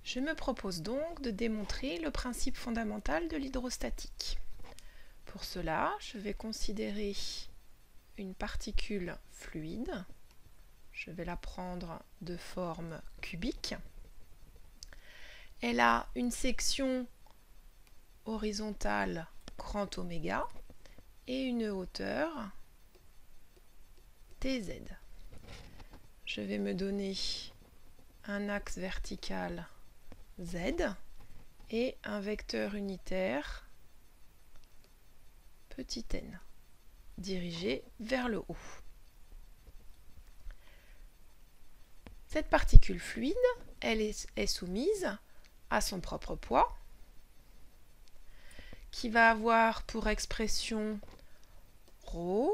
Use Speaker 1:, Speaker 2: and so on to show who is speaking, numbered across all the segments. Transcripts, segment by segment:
Speaker 1: Je me propose donc de démontrer le principe fondamental de l'hydrostatique. Pour cela, je vais considérer une particule fluide. Je vais la prendre de forme cubique. Elle a une section horizontale grand oméga et une hauteur dz. Je vais me donner un axe vertical z et un vecteur unitaire petit n dirigé vers le haut. Cette particule fluide, elle est soumise à son propre poids qui va avoir pour expression ρ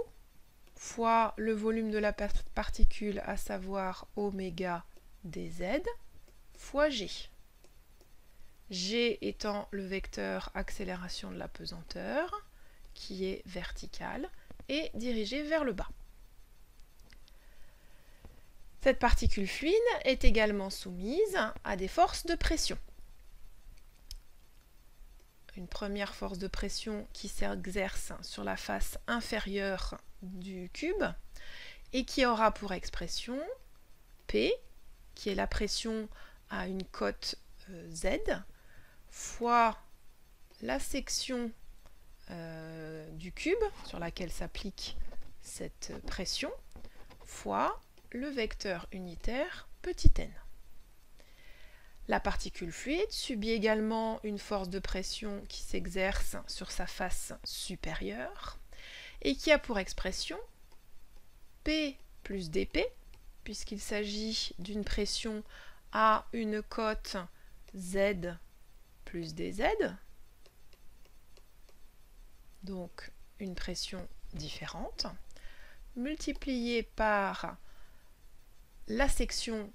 Speaker 1: fois le volume de la particule, à savoir oméga dz, fois g. G étant le vecteur accélération de la pesanteur, qui est vertical et dirigé vers le bas. Cette particule fluide est également soumise à des forces de pression. Une première force de pression qui s'exerce sur la face inférieure du cube et qui aura pour expression P, qui est la pression à une cote Z, fois la section du cube sur laquelle s'applique cette pression, fois le vecteur unitaire petit n. La particule fluide subit également une force de pression qui s'exerce sur sa face supérieure et qui a pour expression P plus dP, puisqu'il s'agit d'une pression à une cote Z plus dZ, donc une pression différente, multipliée par la section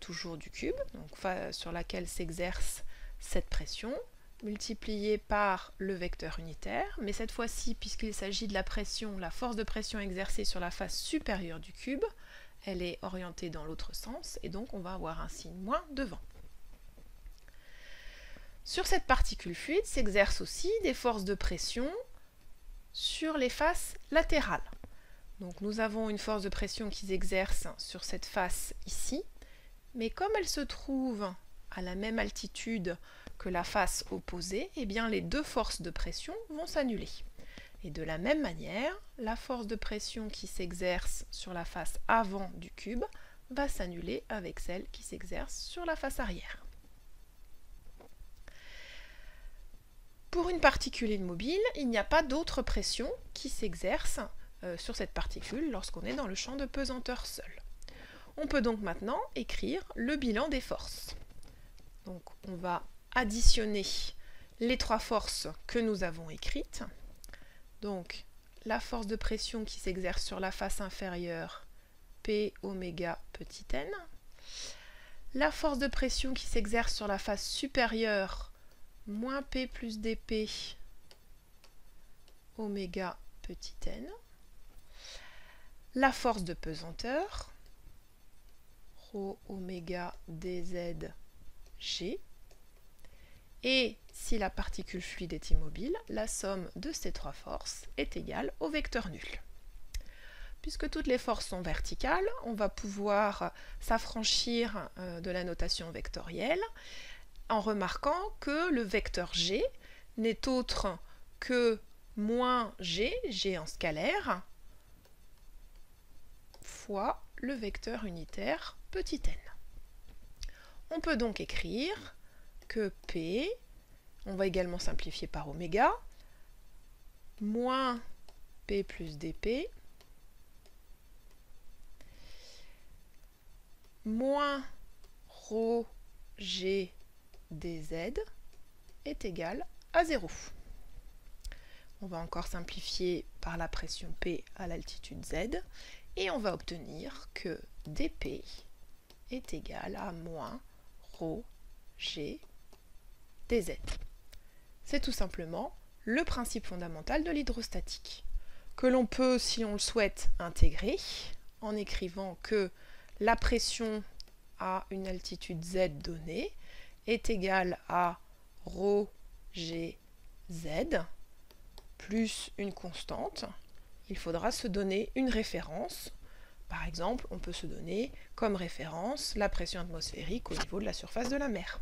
Speaker 1: toujours du cube, donc sur laquelle s'exerce cette pression, multipliée par le vecteur unitaire, mais cette fois-ci, puisqu'il s'agit de la pression, la force de pression exercée sur la face supérieure du cube, elle est orientée dans l'autre sens, et donc on va avoir un signe moins devant. Sur cette particule fluide s'exercent aussi des forces de pression sur les faces latérales. Donc nous avons une force de pression qui s'exerce sur cette face ici, mais comme elle se trouve à la même altitude que la face opposée, eh bien les deux forces de pression vont s'annuler. Et de la même manière, la force de pression qui s'exerce sur la face avant du cube va s'annuler avec celle qui s'exerce sur la face arrière. Pour une particule immobile, il n'y a pas d'autre pression qui s'exerce sur cette particule lorsqu'on est dans le champ de pesanteur seul. On peut donc maintenant écrire le bilan des forces. Donc on va additionner les trois forces que nous avons écrites. Donc la force de pression qui s'exerce sur la face inférieure, P oméga petit n. La force de pression qui s'exerce sur la face supérieure, moins P plus dP oméga petit n. La force de pesanteur, ρ oméga dz g. Et si la particule fluide est immobile, la somme de ces trois forces est égale au vecteur nul. Puisque toutes les forces sont verticales, on va pouvoir s'affranchir de la notation vectorielle en remarquant que le vecteur g n'est autre que moins g en scalaire, fois le vecteur unitaire petit n. On peut donc écrire que P, on va également simplifier par oméga, moins P plus dP, moins ρ g dz est égal à 0. On va encore simplifier par la pression P à l'altitude Z et on va obtenir que dP est égal à moins ρ g dz. C'est tout simplement le principe fondamental de l'hydrostatique, que l'on peut, si on le souhaite, intégrer en écrivant que la pression à une altitude Z donnée est égal à ρ g z plus une constante, il faudra se donner une référence. Par exemple, on peut se donner comme référence la pression atmosphérique au niveau de la surface de la mer.